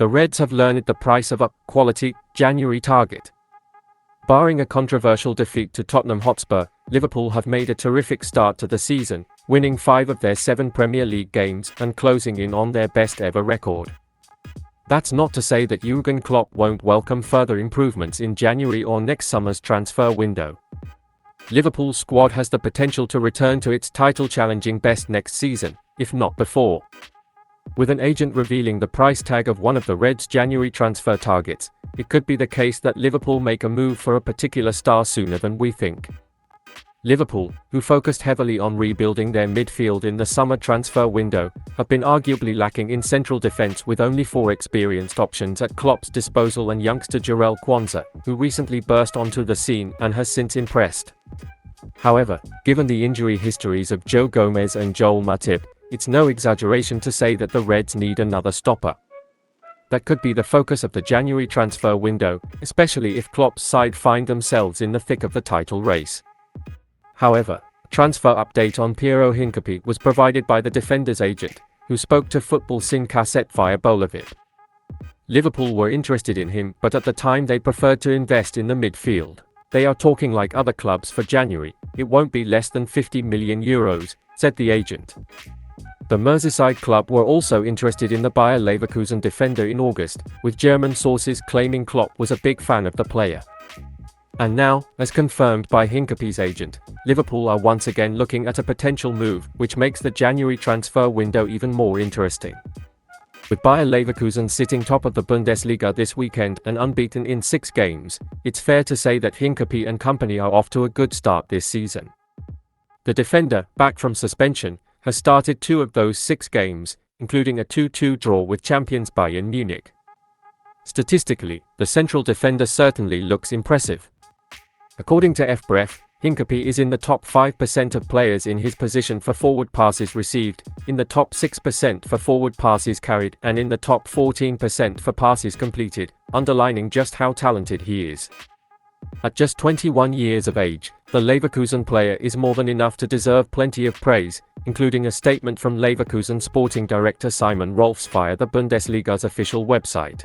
The Reds have learned the price of a quality January target. Barring a controversial defeat to Tottenham Hotspur, Liverpool have made a terrific start to the season, winning 5 of their 7 Premier League games and closing in on their best ever record. That's not to say that Jürgen Klopp won't welcome further improvements in January or next summer's transfer window. Liverpool's squad has the potential to return to its title-challenging best next season, if not before. With an agent revealing the price tag of one of the Reds' January transfer targets, it could be the case that Liverpool make a move for a particular star sooner than we think. Liverpool, who focused heavily on rebuilding their midfield in the summer transfer window, have been arguably lacking in central defence with only 4 experienced options at Klopp's disposal and youngster Jarell Quansah, who recently burst onto the scene and has since impressed. However, given the injury histories of Joe Gomez and Joel Matip, it's no exaggeration to say that the Reds need another stopper. That could be the focus of the January transfer window, especially if Klopp's side find themselves in the thick of the title race. However, a transfer update on Piero Hincapié was provided by the defender's agent, who spoke to Football Sin Cassette via Bolavip. Liverpool were interested in him, but at the time they preferred to invest in the midfield. They are talking like other clubs for January, it won't be less than €50 million, said the agent. The Merseyside club were also interested in the Bayer Leverkusen defender in August, with German sources claiming Klopp was a big fan of the player. And now, as confirmed by Hincapié's agent, Liverpool are once again looking at a potential move, which makes the January transfer window even more interesting. With Bayer Leverkusen sitting top of the Bundesliga this weekend and unbeaten in 6 games, it's fair to say that Hincapié and company are off to a good start this season. The defender, back from suspension, has started 2 of those 6 games, including a 2-2 draw with champions Bayern Munich. Statistically, the central defender certainly looks impressive. According to FBref, Hincapié is in the top 5% of players in his position for forward passes received, in the top 6% for forward passes carried, and in the top 14% for passes completed, underlining just how talented he is. At just 21 years of age, the Leverkusen player is more than enough to deserve plenty of praise, including a statement from Leverkusen sporting director Simon Rolfs via the Bundesliga's official website.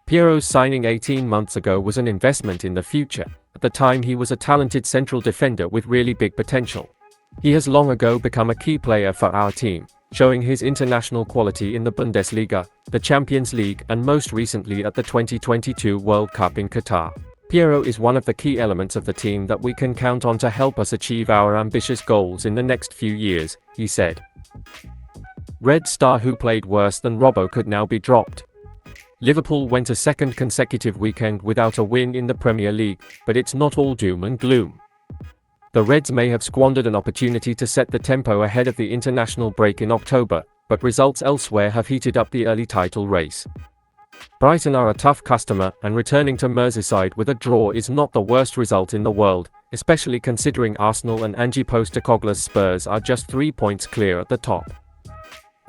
Piero's signing 18 months ago was an investment in the future. At the time he was a talented central defender with really big potential. He has long ago become a key player for our team, showing his international quality in the Bundesliga, the Champions League and most recently at the 2022 World Cup in Qatar. Piero is one of the key elements of the team that we can count on to help us achieve our ambitious goals in the next few years, he said. Red star who played worse than Robbo could now be dropped. Liverpool went a second consecutive weekend without a win in the Premier League, but it's not all doom and gloom. The Reds may have squandered an opportunity to set the tempo ahead of the international break in October, but results elsewhere have heated up the early title race. Brighton are a tough customer, and returning to Merseyside with a draw is not the worst result in the world, especially considering Arsenal and Ange Postecoglou's Spurs are just 3 points clear at the top.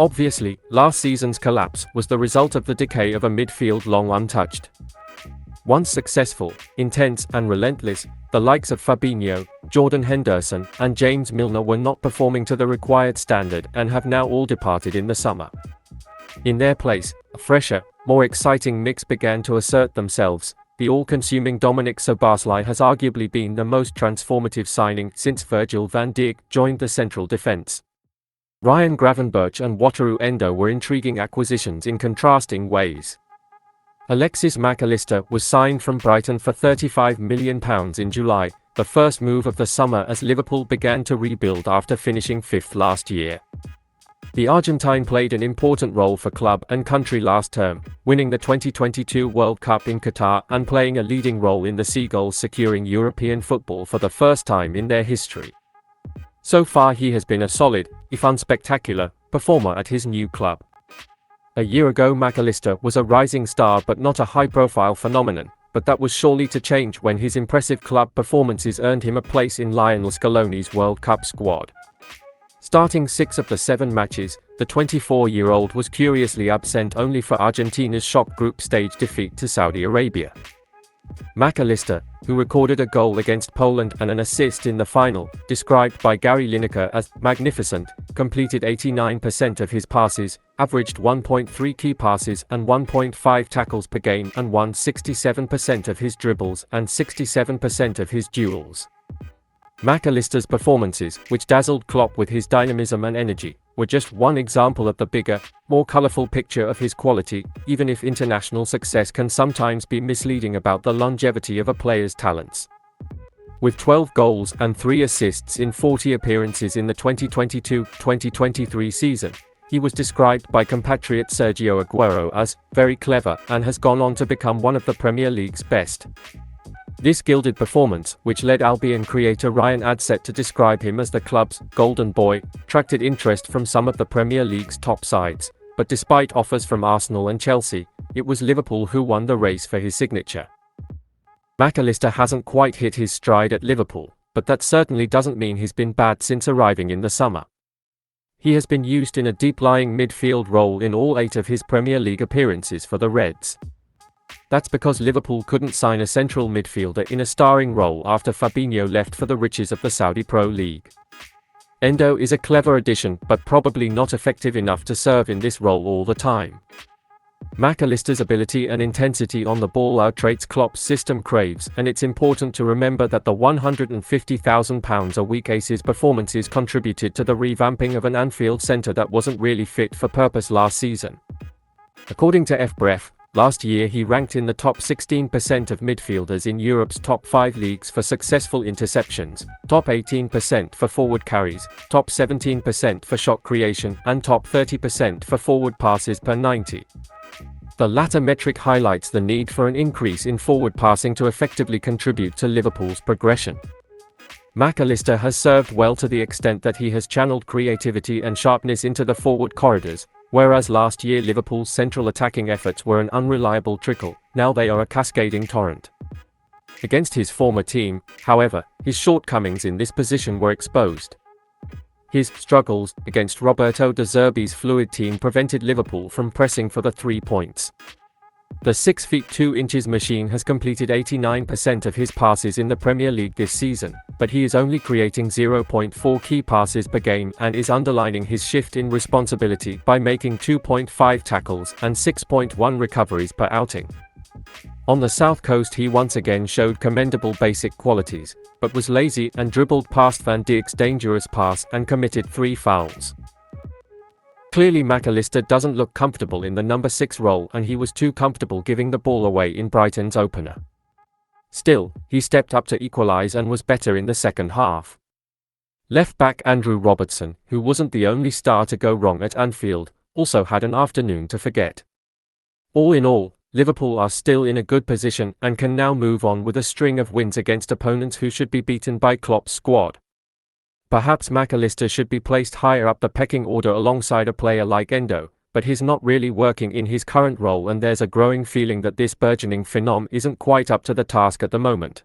Obviously, last season's collapse was the result of the decay of a midfield long untouched. Once successful, intense and relentless, the likes of Fabinho, Jordan Henderson and James Milner were not performing to the required standard and have now all departed in the summer. In their place, a fresher, more exciting mix began to assert themselves. The all-consuming Dominic Szoboszlai has arguably been the most transformative signing since Virgil van Dijk joined the central defence. Ryan Gravenberch and Wataru Endo were intriguing acquisitions in contrasting ways. Alexis Mac Allister was signed from Brighton for £35 million in July, the first move of the summer as Liverpool began to rebuild after finishing 5th last year. The Argentine played an important role for club and country last term, winning the 2022 World Cup in Qatar and playing a leading role in the Seagulls securing European football for the first time in their history. So far he has been a solid, if unspectacular, performer at his new club. A year ago Mac Allister was a rising star but not a high-profile phenomenon, but that was surely to change when his impressive club performances earned him a place in Lionel Scaloni's World Cup squad. Starting 6 of the 7 matches, the 24-year-old was curiously absent only for Argentina's shock group stage defeat to Saudi Arabia. Mac Allister, who recorded a goal against Poland and an assist in the final, described by Gary Lineker as magnificent, completed 89% of his passes, averaged 1.3 key passes and 1.5 tackles per game and won 67% of his dribbles and 67% of his duels. McAllister's performances, which dazzled Klopp with his dynamism and energy, were just one example of the bigger, more colourful picture of his quality, even if international success can sometimes be misleading about the longevity of a player's talents. With 12 goals and 3 assists in 40 appearances in the 2022-2023 season, he was described by compatriot Sergio Aguero as very clever and has gone on to become one of the Premier League's best. This gilded performance, which led Albion creator Ryan Adset to describe him as the club's golden boy, attracted interest from some of the Premier League's top sides, but despite offers from Arsenal and Chelsea, it was Liverpool who won the race for his signature. McAllister hasn't quite hit his stride at Liverpool, but that certainly doesn't mean he's been bad since arriving in the summer. He has been used in a deep-lying midfield role in all 8 of his Premier League appearances for the Reds. That's because Liverpool couldn't sign a central midfielder in a starring role after Fabinho left for the riches of the Saudi Pro League. Endo is a clever addition, but probably not effective enough to serve in this role all the time. McAllister's ability and intensity on the ball are traits Klopp's system craves, and it's important to remember that the £150,000 a week Ace's performances contributed to the revamping of an Anfield centre that wasn't really fit for purpose last season. According to FBref, last year he ranked in the top 16% of midfielders in Europe's top 5 leagues for successful interceptions, top 18% for forward carries, top 17% for shot creation, and top 30% for forward passes per 90. The latter metric highlights the need for an increase in forward passing to effectively contribute to Liverpool's progression. McAllister has served well to the extent that he has channeled creativity and sharpness into the forward corridors, whereas last year Liverpool's central attacking efforts were an unreliable trickle, now they are a cascading torrent. Against his former team, however, his shortcomings in this position were exposed. His struggles against Roberto De Zerbi's fluid team prevented Liverpool from pressing for the 3 points. The 6 feet 2 inches machine has completed 89% of his passes in the Premier League this season, but he is only creating 0.4 key passes per game and is underlining his shift in responsibility by making 2.5 tackles and 6.1 recoveries per outing. On the South Coast he once again showed commendable basic qualities, but was lazy and dribbled past Van Dijk's dangerous pass and committed 3 fouls. Clearly McAllister doesn't look comfortable in the number 6 role, and he was too comfortable giving the ball away in Brighton's opener. Still, he stepped up to equalise and was better in the second half. Left-back Andrew Robertson, who wasn't the only star to go wrong at Anfield, also had an afternoon to forget. All in all, Liverpool are still in a good position and can now move on with a string of wins against opponents who should be beaten by Klopp's squad. Perhaps McAllister should be placed higher up the pecking order alongside a player like Endo, but he's not really working in his current role, and there's a growing feeling that this burgeoning phenom isn't quite up to the task at the moment.